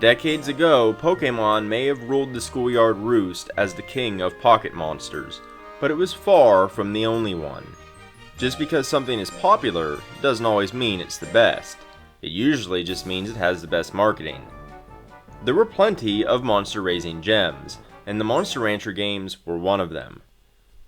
Decades ago, Pokemon may have ruled the schoolyard roost as the king of pocket monsters, but it was far from the only one. Just because something is popular doesn't always mean it's the best. It usually just means it has the best marketing. There were plenty of monster-raising gems, and the Monster Rancher games were one of them.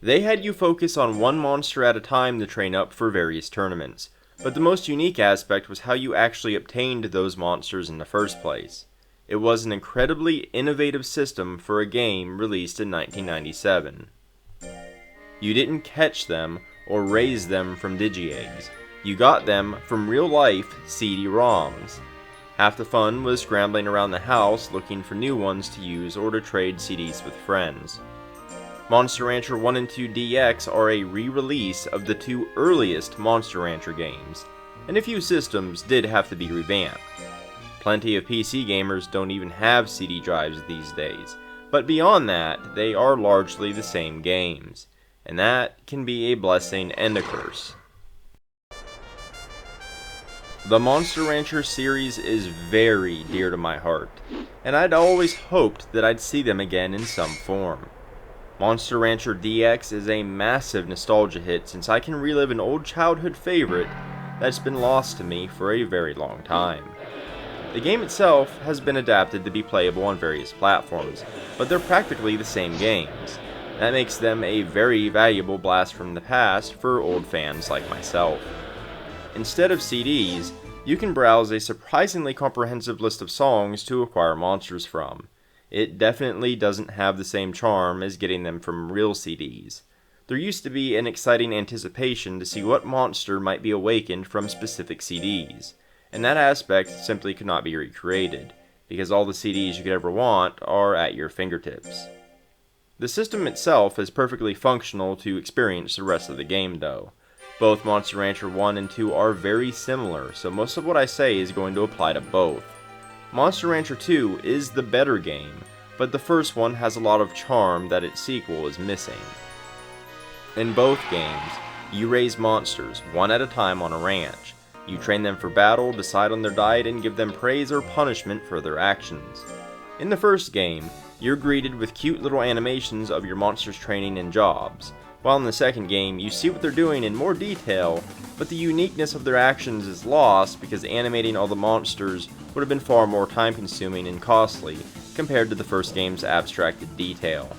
They had you focus on one monster at a time to train up for various tournaments, but the most unique aspect was how you actually obtained those monsters in the first place. It was an incredibly innovative system for a game released in 1997. You didn't catch them or raise them from digi-eggs. You got them from real-life CD-ROMs. Half the fun was scrambling around the house looking for new ones to use or to trade CDs with friends. Monster Rancher 1 and 2 DX are a re-release of the two earliest Monster Rancher games, and a few systems did have to be revamped. Plenty of PC gamers don't even have CD drives these days, but beyond that, they are largely the same games, and that can be a blessing and a curse. The Monster Rancher series is very dear to my heart, and I'd always hoped that I'd see them again in some form. Monster Rancher DX is a massive nostalgia hit since I can relive an old childhood favorite that's been lost to me for a very long time. The game itself has been adapted to be playable on various platforms, but they're practically the same games. That makes them a very valuable blast from the past for old fans like myself. Instead of CDs, you can browse a surprisingly comprehensive list of songs to acquire monsters from. It definitely doesn't have the same charm as getting them from real CDs. There used to be an exciting anticipation to see what monster might be awakened from specific CDs, and that aspect simply could not be recreated, because all the CDs you could ever want are at your fingertips. The system itself is perfectly functional to experience the rest of the game though. Both Monster Rancher 1 and 2 are very similar, so most of what I say is going to apply to both. Monster Rancher 2 is the better game, but the first one has a lot of charm that its sequel is missing. In both games, you raise monsters one at a time on a ranch. You train them for battle, decide on their diet, and give them praise or punishment for their actions. In the first game, you're greeted with cute little animations of your monster's training and jobs, while in the second game, you see what they're doing in more detail, but the uniqueness of their actions is lost because animating all the monsters would have been far more time-consuming and costly compared to the first game's abstracted detail.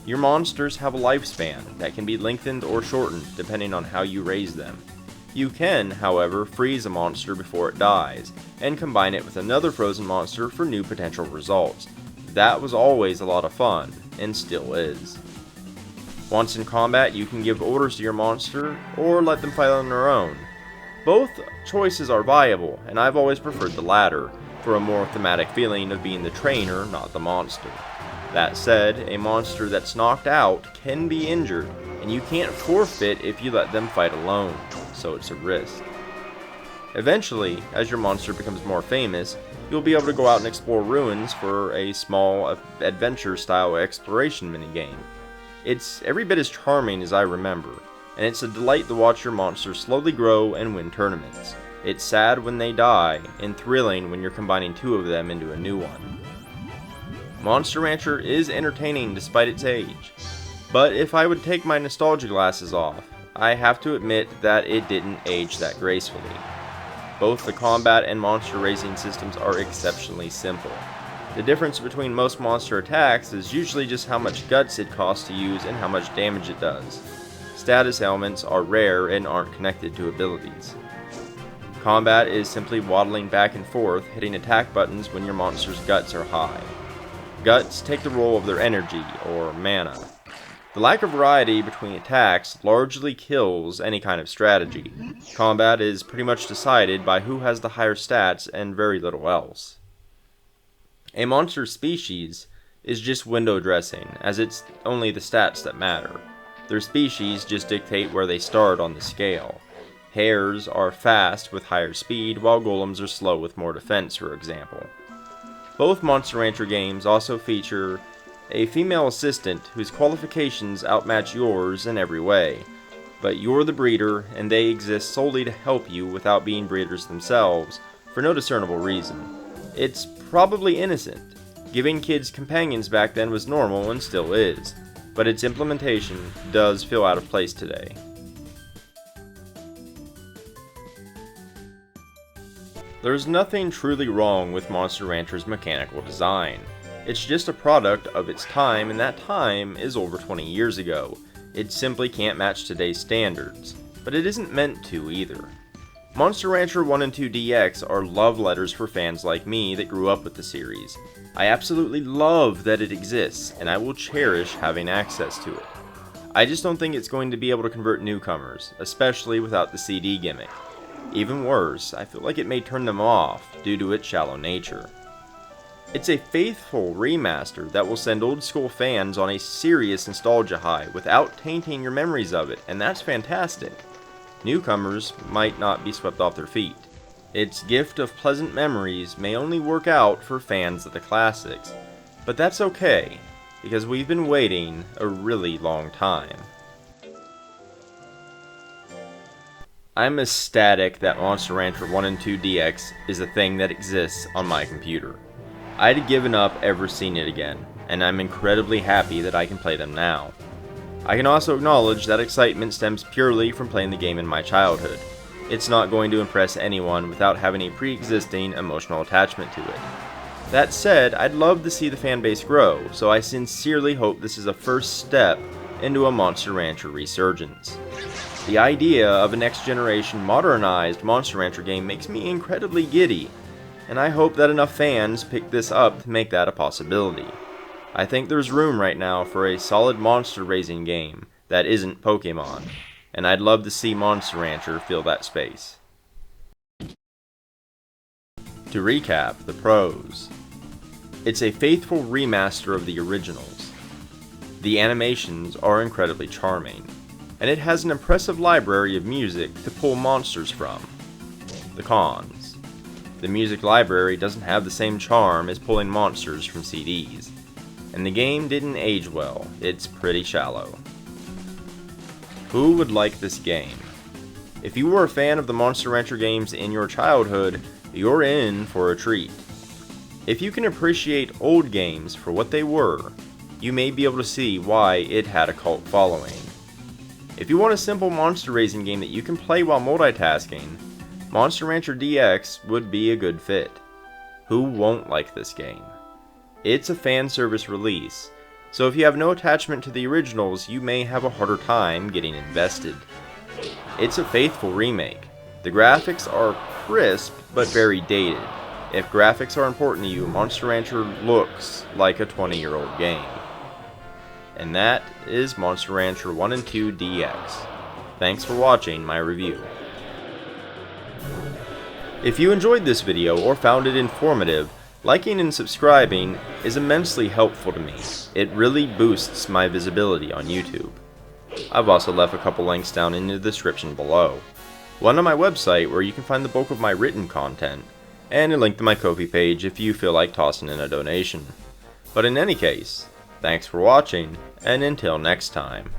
Your monsters have a lifespan that can be lengthened or shortened depending on how you raise them. You can, however, freeze a monster before it dies, and combine it with another frozen monster for new potential results. That was always a lot of fun, and still is. Once in combat, you can give orders to your monster, or let them fight on their own. Both choices are viable, and I've always preferred the latter, for a more thematic feeling of being the trainer, not the monster. That said, a monster that's knocked out can be injured, and you can't forfeit if you let them fight alone, so it's a risk. Eventually, as your monster becomes more famous, you'll be able to go out and explore ruins for a small adventure-style exploration minigame. It's every bit as charming as I remember, and it's a delight to watch your monsters slowly grow and win tournaments. It's sad when they die, and thrilling when you're combining two of them into a new one. Monster Rancher is entertaining despite its age, but if I would take my nostalgia glasses off, I have to admit that it didn't age that gracefully. Both the combat and monster raising systems are exceptionally simple. The difference between most monster attacks is usually just how much guts it costs to use and how much damage it does. Status elements are rare and aren't connected to abilities. Combat is simply waddling back and forth, hitting attack buttons when your monster's guts are high. Guts take the role of their energy, or mana. The lack of variety between attacks largely kills any kind of strategy. Combat is pretty much decided by who has the higher stats and very little else. A monster's species is just window dressing, as it's only the stats that matter. Their species just dictate where they start on the scale. Hares are fast with higher speed, while golems are slow with more defense, for example. Both Monster Rancher games also feature a female assistant whose qualifications outmatch yours in every way, but you're the breeder and they exist solely to help you without being breeders themselves for no discernible reason. It's probably innocent. Giving kids companions back then was normal and still is, but its implementation does feel out of place today. There's nothing truly wrong with Monster Rancher's mechanical design. It's just a product of its time, and that time is over 20 years ago. It simply can't match today's standards, but it isn't meant to either. Monster Rancher 1 and 2 DX are love letters for fans like me that grew up with the series. I absolutely love that it exists, and I will cherish having access to it. I just don't think it's going to be able to convert newcomers, especially without the CD gimmick. Even worse, I feel like it may turn them off due to its shallow nature. It's a faithful remaster that will send old school fans on a serious nostalgia high without tainting your memories of it, and that's fantastic. Newcomers might not be swept off their feet. Its gift of pleasant memories may only work out for fans of the classics, but that's okay, because we've been waiting a really long time. I'm ecstatic that Monster Rancher 1 and 2 DX is a thing that exists on my computer. I'd given up ever seeing it again, and I'm incredibly happy that I can play them now. I can also acknowledge that excitement stems purely from playing the game in my childhood. It's not going to impress anyone without having a pre-existing emotional attachment to it. That said, I'd love to see the fanbase grow, so I sincerely hope this is a first step into a Monster Rancher resurgence. The idea of a next-generation modernized Monster Rancher game makes me incredibly giddy, and I hope that enough fans pick this up to make that a possibility. I think there's room right now for a solid monster raising game that isn't Pokemon, and I'd love to see Monster Rancher fill that space. To recap, the pros. It's a faithful remaster of the originals. The animations are incredibly charming, and it has an impressive library of music to pull monsters from. The cons. The music library doesn't have the same charm as pulling monsters from CDs, and the game didn't age well. It's pretty shallow. Who would like this game? If you were a fan of the Monster Rancher games in your childhood, you're in for a treat. If you can appreciate old games for what they were, you may be able to see why it had a cult following. If you want a simple monster raising game that you can play while multitasking, Monster Rancher DX would be a good fit. Who won't like this game? It's a fan service release, so if you have no attachment to the originals, you may have a harder time getting invested. It's a faithful remake. The graphics are crisp, but very dated. If graphics are important to you, Monster Rancher looks like a 20-year-old game. And that is Monster Rancher 1 and 2 DX. Thanks for watching my review. If you enjoyed this video or found it informative, liking and subscribing is immensely helpful to me. It really boosts my visibility on YouTube. I've also left a couple links down in the description below. One on my website where you can find the bulk of my written content, and a link to my Koei page if you feel like tossing in a donation. But in any case, thanks for watching, and until next time.